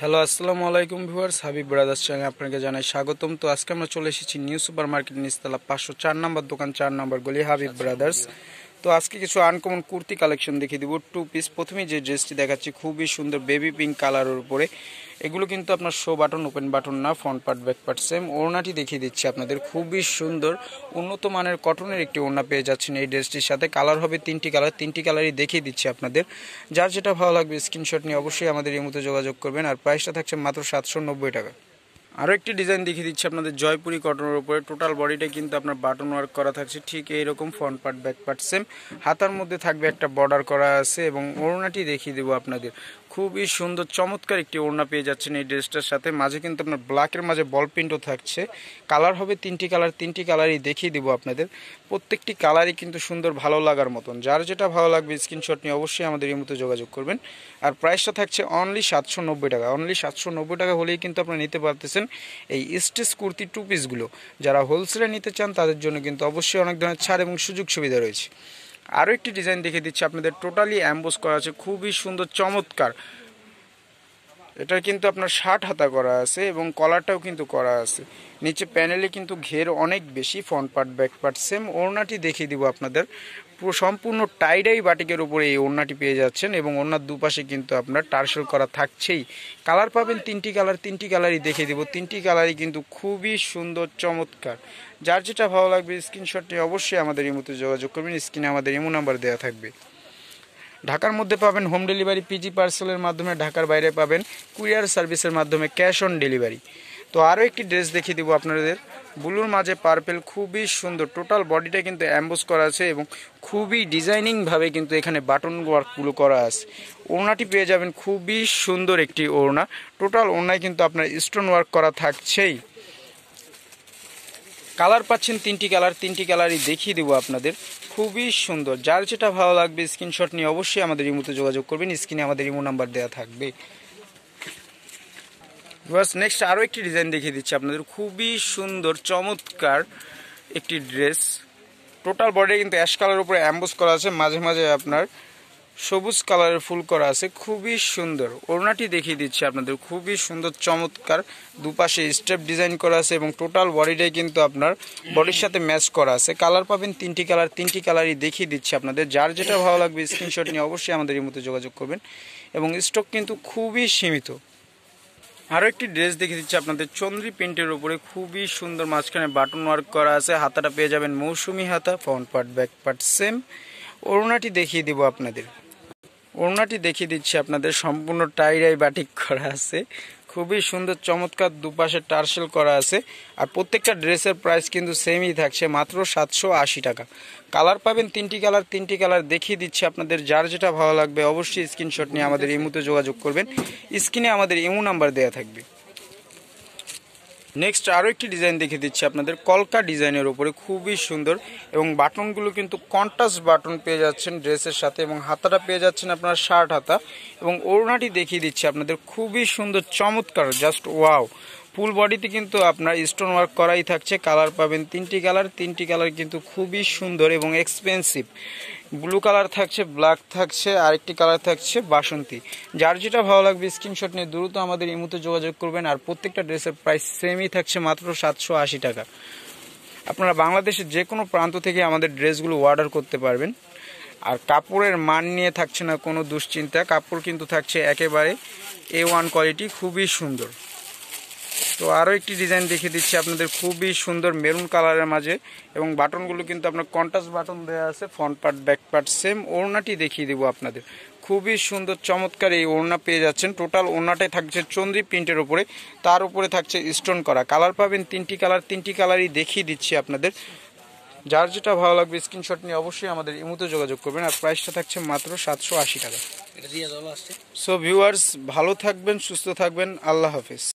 Hello আসসালামু আলাইকুম viewers, Habib brothers চ্যানেলে আপনাকে জানাই স্বাগতম। তো আজকে আমরা চলে এসেছি নিউ সুপার মার্কেট নিচতলা 504 নম্বর দোকান, 4 নম্বর গলি, হাবিব ব্রাদার্স। তো আজকে কিছু আনকমন কুর্তি কালেকশন দেখিয়ে দিব, 2 পিস। প্রথমেই যে ড্রেসটি দেখাচ্ছি খুবই সুন্দর বেবি পিঙ্ক কালারের উপরে, এগুলো কিন্তু আপনার শো বাটন, ওপেন বাটন না, front part back part same. ওড়নাটি দেখিয়ে দিচ্ছি আপনাদের, খুবই সুন্দর উন্নত মানের কটনের একটি ওড়না পেয়ে যাচ্ছেন এই ড্রেসটির সাথে। কালার হবে 3টি কালার, 3টি কালারই দেখিয়ে দিচ্ছি আপনাদের। যার যেটা ভালো লাগবে স্ক্রিনশট নিয়ে অবশ্যই আমাদের এই মুহূর্তে যোগাযোগ করবেন। আর প্রাইসটা থাকছে মাত্র 790 টাকা। আরও একটি ডিজাইন দেখিয়ে দিচ্ছি আপনাদের জয়পুরি কটনের উপরে, টোটাল বডিটা কিন্তু আপনার বাটন ওয়ার্ক করা থাকছে, ঠিক এইরকম front part back part same. হাতার মধ্যে থাকবে একটা বর্ডার করা আছে এবং ওড়নাটি দেখিয়ে দেবো আপনাদের। খুবই সুন্দর চমৎকার একটি ওড়না পেয়ে যাচ্ছেন এই ড্রেসটার সাথে। মাঝে কিন্তু আপনার ব্ল্যাকের মাঝে বল প্রিন্টও থাকছে। কালার হবে 3টি কালার, 3টি কালারই দেখিয়ে দেবো আপনাদের। প্রত্যেকটি কালারই কিন্তু সুন্দর, ভালো লাগার মতন। যার যেটা ভালো লাগবে স্ক্রিনশট নিয়ে অবশ্যই আমাদের এই মতো যোগাযোগ করবেন। আর প্রাইসটা থাকছে অনলি 790 টাকা। অনলি 790 টাকা হলেই কিন্তু আপনারা নিতে পারতেছেন এই স্টেজ কুর্তি 2 পিসগুলো। যারা হোলসেলে নিতে চান তাদের জন্য কিন্তু অবশ্যই অনেক ধরনের ছাড় এবং সুযোগ সুবিধা রয়েছে। আরও একটি ডিজাইন দেখিয়ে দিচ্ছি আপনাদের, টোটালি অ্যাম্বোস করা আছে, খুবই সুন্দর চমৎকার। এটার কিন্তু আপনার 60 হাতা করা আছে এবং কলারটাও কিন্তু করা আছে। নিচে প্যানেলে কিন্তু ঘের অনেক বেশি, front part back part same. ওড়নাটি দেখিয়ে দিব আপনাদের, পুরো সম্পূর্ণ টাইডাই বাটিকের উপরে এই ওড়নাটি পেয়ে যাচ্ছেন এবং ওড়নার দুপাশে কিন্তু আপনার টার্সেল করা থাকছেই। কালার পাবেন 3টি কালার, 3টি কালারই দেখিয়ে দিব। 3টি কালারই কিন্তু খুবই সুন্দর চমৎকার। যার যেটা ভালো লাগবে স্ক্রিনশট নিয়ে অবশ্যই আমাদের এই মতো যোগাযোগ করবেন। স্ক্রিনে আমাদের ইমো নাম্বার দেওয়া থাকবে। ঢাকার মধ্যে পাবেন হোম ডেলিভারি, পিজি পার্সেলের মাধ্যমে। ঢাকার বাইরে পাবেন কুরিয়ার সার্ভিসের মাধ্যমে, ক্যাশ অন ডেলিভারি। তো আরও একটি ড্রেস দেখিয়ে দিব আপনাদের, ব্লুর মাঝে পার্পেল, খুবই সুন্দর। টোটাল বডিটা কিন্তু অ্যাম্বোস করা আছে এবং খুবই ডিজাইনিংভাবে কিন্তু এখানে বাটন ওয়ার্কগুলো করা আছে। ওড়নাটি পেয়ে যাবেন খুবই সুন্দর একটি ওড়না। টোটাল ওড়নায় কিন্তু আপনার স্টোন ওয়ার্ক করা থাকছেই। কালার পাচ্ছেন 3টি কালার, 3টি কালারই দেখিয়ে দেবো আপনাদের। খুবই সুন্দর। যার যেটা ভালো লাগবে স্ক্রিনশট নিয়ে অবশ্যই আমাদের ইমোতে যোগাযোগ করবেন। স্ক্রিনে আমাদের ইমো নাম্বার দেওয়া থাকবে। বাস নেক্সট আরও একটি ডিজাইন দেখিয়ে দিচ্ছি আপনাদের, খুবই সুন্দর চমৎকার একটি ড্রেস। টোটাল বডি কিন্তু অ্যাশ কালারের উপরে অ্যাম্বোস করা আছে, মাঝে মাঝে আপনার সবুজ কালারের ফুল করা আছে, খুবই সুন্দর। ওড়নাটি দেখিয়ে দিচ্ছি আপনাদের, খুবই সুন্দর চমৎকার। দুপাশে স্টেপ ডিজাইন করা আছে এবং টোটাল বডিটাই কিন্তু আপনার বডির সাথে ম্যাচ করা আছে। কালার পাবেন 3টি কালার, 3টি কালারই দেখিয়ে দিচ্ছি আপনাদের। যার যেটা ভালো লাগবে স্ক্রিনশট নিয়ে অবশ্যই আমাদের এই মতো যোগাযোগ করবেন এবং স্টক কিন্তু খুবই সীমিত। আরও একটি ড্রেস দেখিয়ে দিচ্ছি আপনাদের, চন্দ্রী প্রিন্টের উপরে, খুবই সুন্দর। মাঝখানে বাটন ওয়ার্ক করা আছে, হাতাটা পেয়ে যাবেন মৌসুমি হাতা, front part back part same. ওড়নাটি দেখিয়ে দিব আপনাদের, ওড়নাটি দেখিয়ে দিচ্ছি আপনাদের, সম্পূর্ণ টাইরাই বাটিক করা আছে, খুবই সুন্দর চমৎকার। দুপাশে টার্সেল করা আছে। আর প্রত্যেকটা ড্রেসের প্রাইস কিন্তু সেমই থাকছে, মাত্র 780 টাকা। কালার পাবেন 3টি কালার, 3টি কালার দেখিয়ে দিচ্ছি আপনাদের। যার যেটা ভালো লাগবে অবশ্যই স্ক্রিনশট নিয়ে আমাদের ইমোতে যোগাযোগ করবেন। স্ক্রিনে আমাদের ইমো নাম্বার দেওয়া থাকবে। নেক্সট আরও একটি ডিজাইন দেখিয়ে দিচ্ছি আপনাদের, কলকা ডিজাইনের উপরে, খুবই সুন্দর এবং বাটনগুলো কিন্তু কন্ট্রাস্ট বাটন পেয়ে যাচ্ছেন ড্রেসের সাথে এবং হাতাটা পেয়ে যাচ্ছেন আপনার 60 হাতা এবং ওড়নাটি দেখিয়ে দিচ্ছি আপনাদের, খুবই সুন্দর চমৎকার, জাস্ট ওয়াও। ফুল বডিতে কিন্তু আপনার স্টোন ওয়ার্ক করাই থাকছে। কালার পাবেন 3টি কালার, 3টি কালার কিন্তু খুবই সুন্দর এবং এক্সপেন্সিভ। ব্লু কালার থাকছে, ব্ল্যাক থাকছে, আরেকটি কালার থাকছে বাসন্তী। যার যেটা ভালো লাগবে স্ক্রিনশট নিয়ে দ্রুত আমাদের এই মুহূর্তে যোগাযোগ করবেন। আর প্রত্যেকটা ড্রেসের প্রাইস সেমই থাকছে, মাত্র 780 টাকা। আপনারা বাংলাদেশের যে কোনো প্রান্ত থেকে আমাদের ড্রেসগুলো অর্ডার করতে পারবেন। আর কাপড়ের মান নিয়ে থাকছে না কোনো দুশ্চিন্তা, কাপড় কিন্তু থাকছে একেবারে A1 কোয়ালিটি, খুবই সুন্দর। তো আরও একটি ডিজাইন দেখিয়ে দিচ্ছি আপনাদের, খুবই সুন্দর মেরুন কালারের মাঝে এবং বাটনগুলো কিন্তু আপনার কন্ট্রাস্ট বাটন দেওয়া আছে, front part back part same. ওড়নাটি দেখিয়ে দেবো আপনাদের, খুবই সুন্দর চমৎকার এই ওড়না পেয়ে যাচ্ছেন। টোটাল ওড়নাটাই থাকছে চন্দ্রী প্রিন্টের উপরে, তার উপরে থাকছে স্টোন করা। কালার পাবেন 3টি কালার, 3টি কালারই দেখিয়ে দিচ্ছি আপনাদের। যার যেটা ভালো লাগবে স্ক্রিনশট নিয়ে অবশ্যই আমাদের ইমোতে যোগাযোগ করবেন। আর প্রাইসটা থাকছে মাত্র 780 টাকা। সো ভিউয়ার্স, ভালো থাকবেন, সুস্থ থাকবেন, আল্লাহ হাফেজ।